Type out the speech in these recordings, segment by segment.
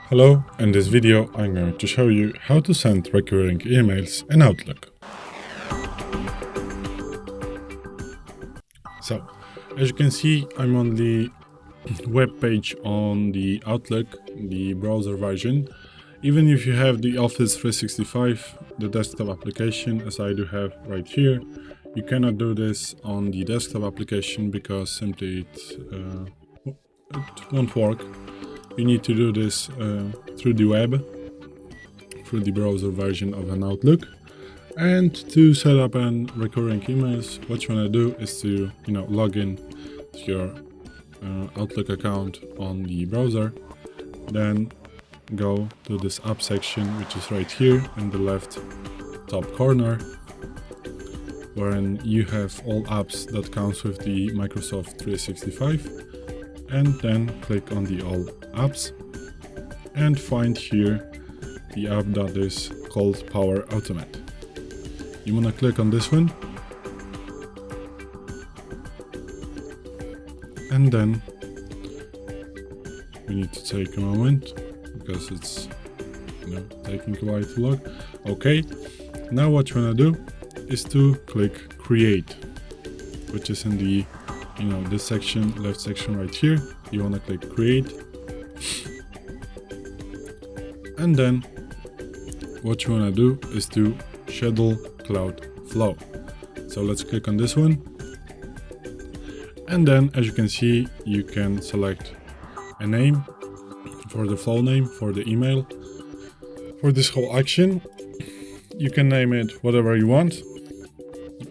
Hello, in this video I'm going to show you how to send recurring emails in Outlook. So, as you can see, I'm on the web page on the Outlook, the browser version. Even if you have the Office 365, the desktop application, as I do have right here, you cannot do this on the desktop application because simply it won't work. You need to do this through the web, through the browser version of an Outlook. And to set up an recurring emails, what you want to do is to log in to your Outlook account on the browser. Then go to this app section, which is right here in the left top corner, wherein you have all apps that comes with the Microsoft 365. And then click on the all apps and find here the app that is called Power Automate. You want to click on this one and then we need to take a moment because it's taking a while to load. Okay, now what you want to do is to click create, which is in the this section, left section right here. You want to click create, and then what you want to do is to schedule cloud flow. So let's click on this one, and then as you can see, you can select a name for the flow name for the email. For this whole action, you can name it whatever you want.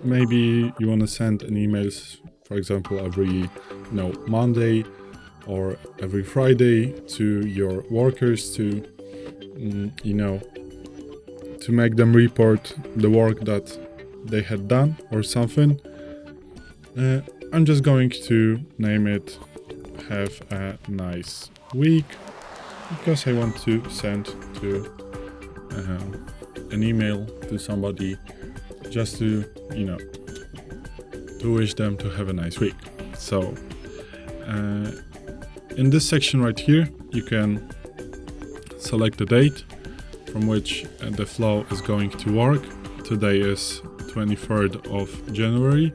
Maybe you want to send an emails, for example, every Monday or every Friday to your workers to to make them report the work that they had done or something. I'm just going to name it "Have a nice week" because I want to send to an email to somebody just to to wish them to have a nice week. So in this section right here, you can select the date from which the flow is going to work. Today is 23rd of January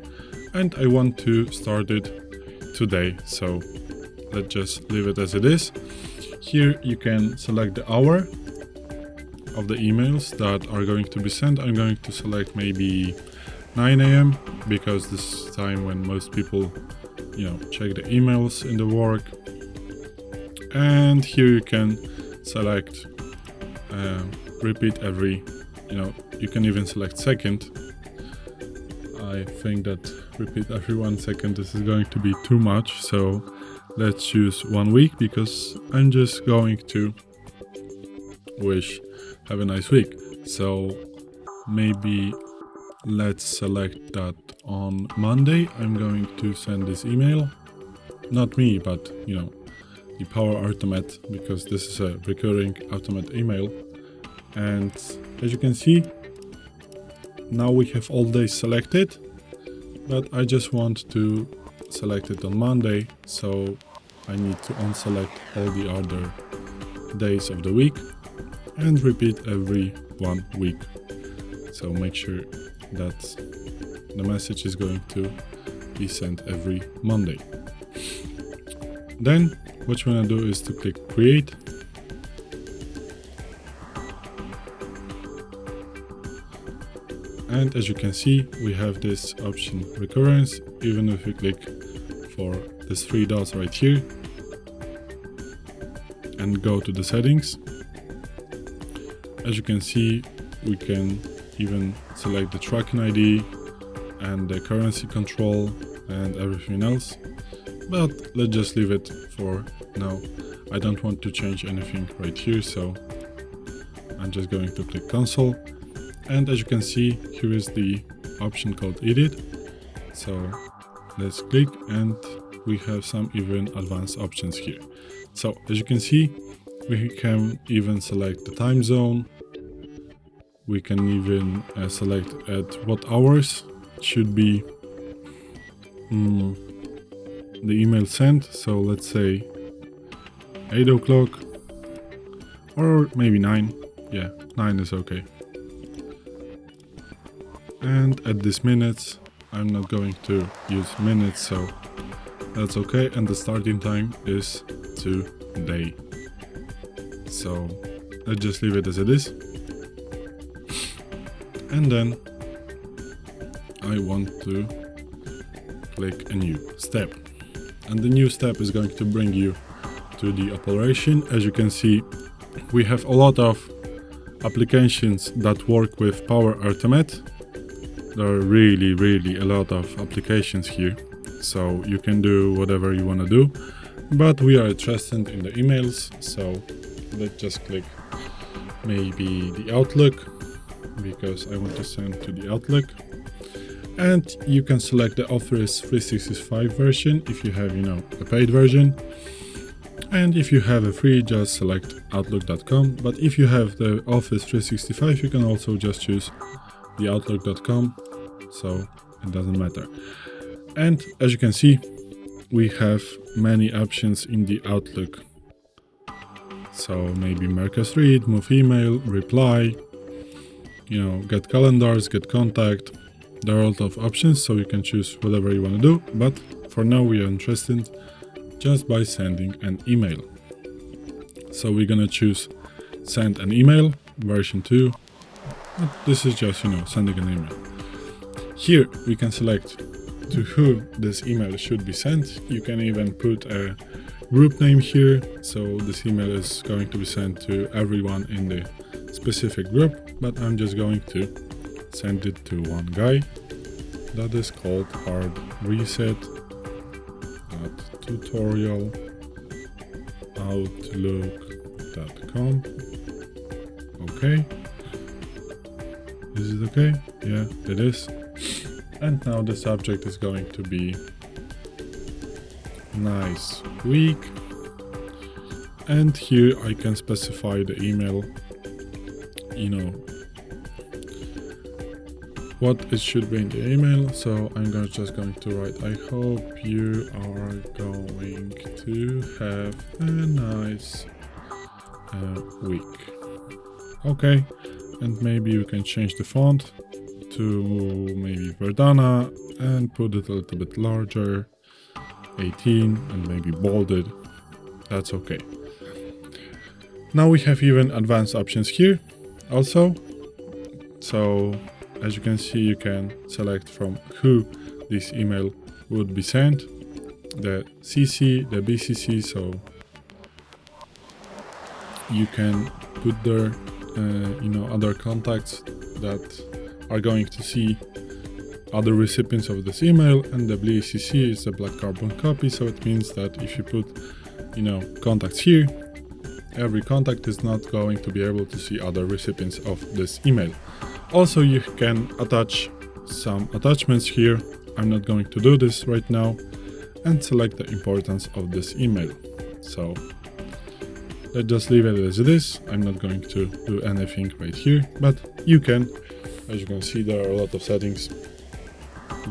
and I want to start it today, so let's just leave it as it is. Here you can select the hour of the emails that are going to be sent. I'm going to select maybe 9 a.m. because this is time when most people check the emails in the work. And here you can select repeat every you can even select second. I think that repeat every 1 second, this is going to be too much, so let's choose 1 week because I'm just going to wish have a nice week. So maybe let's select that on Monday I'm going to send this email. Not me, but the Power Automate, because this is a recurring automate email. And as you can see, now we have all days selected, but I just want to select it on Monday, so I need to unselect all the other days of the week and repeat every 1 week. So make sure that the message is going to be sent every Monday. Then what you want to do is to click create. And as you can see, we have this option recurrence. Even if we click for these 3 dots right here and go to the settings, as you can see, we can even select the tracking ID and the currency control and everything else. But let's just leave it for now. I don't want to change anything right here, so I'm just going to click cancel. And as you can see, here is the option called edit. So let's click and we have some even advanced options here. So as you can see, we can even select the time zone. We can even select at what hours should be the email sent. So let's say 8 o'clock or maybe 9. Yeah, 9 is okay. And at this minutes, I'm not going to use minutes, so that's okay. And the starting time is today. So let's just leave it as it is. And then I want to click a new step. And the new step is going to bring you to the operation. As you can see, we have a lot of applications that work with Power Automate. There are really a lot of applications here, so you can do whatever you want to do, but we are interested in the emails, so let's just click maybe the Outlook, because I want to send to the Outlook. And you can select the Office 365 version if you have, a paid version. And if you have a free, just select Outlook.com. But if you have the Office 365, you can also just choose the Outlook.com, so it doesn't matter. And as you can see, we have many options in the Outlook. So maybe Marcus Read, move email, reply, get calendars, get contact. There are a lot of options, so you can choose whatever you want to do. But for now, we are interested just by sending an email. So we're gonna choose send an email, version 2. This is just, sending an email. Here we can select to who this email should be sent. You can even put a group name here. So this email is going to be sent to everyone in the specific group, but I'm just going to send it to one guy. That is called HardReset.Outlook.com. Okay. Is it okay? Yeah, it is. And now the subject is going to be nice week. And here I can specify the email, what it should be in the email. So I'm just going to write, I hope you are going to have a nice week. Okay. And maybe you can change the font to maybe Verdana and put it a little bit larger, 18, and maybe bolded. That's okay. Now we have even advanced options here also. So as you can see, you can select from who this email would be sent, the CC, the BCC, so you can put there other contacts that are going to see other recipients of this email, and the BCC is a black carbon copy, so it means that if you put contacts here, every contact is not going to be able to see other recipients of this email. Also, you can attach some attachments here. I'm not going to do this right now, and select the importance of this email. So let's just leave it as it is. I'm not going to do anything right here, but you can, as you can see, there are a lot of settings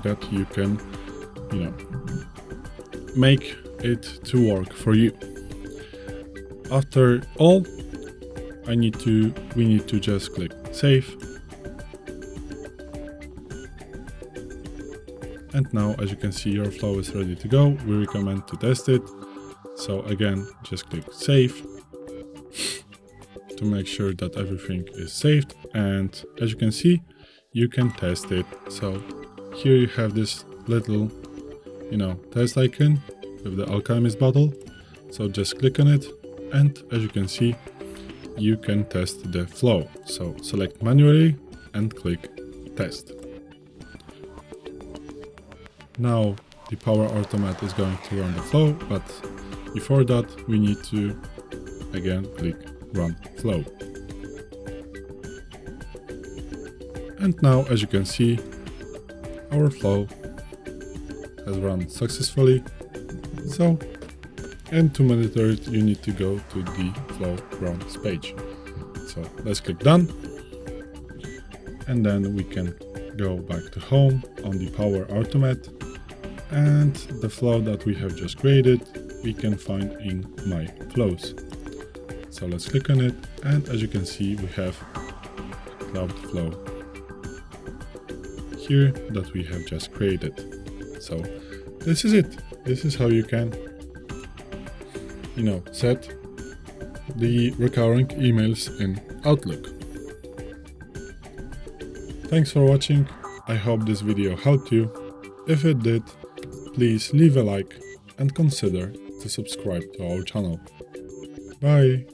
that you can, make it to work for you. After all, we need to just click save. And now, as you can see, your flow is ready to go. We recommend to test it. So again, just click save to make sure that everything is saved. And as you can see, you can test it. So here you have this little, test icon with the alchemist bottle. So just click on it. And as you can see, you can test the flow. So select manually and click test. Now the Power Automate is going to run the flow, but before that we need to again click run flow. And now, as you can see, our flow has run successfully. So, and to monitor it, you need to go to the flow runs page. So let's click done. And then we can go back to home on the Power Automate. And the flow that we have just created, we can find in My Flows. So let's click on it, and as you can see, we have a cloud flow here that we have just created. So this is it. This is how you can, set the recurring emails in Outlook. Thanks for watching. I hope this video helped you. If it did, please leave a like and consider to subscribe to our channel. Bye!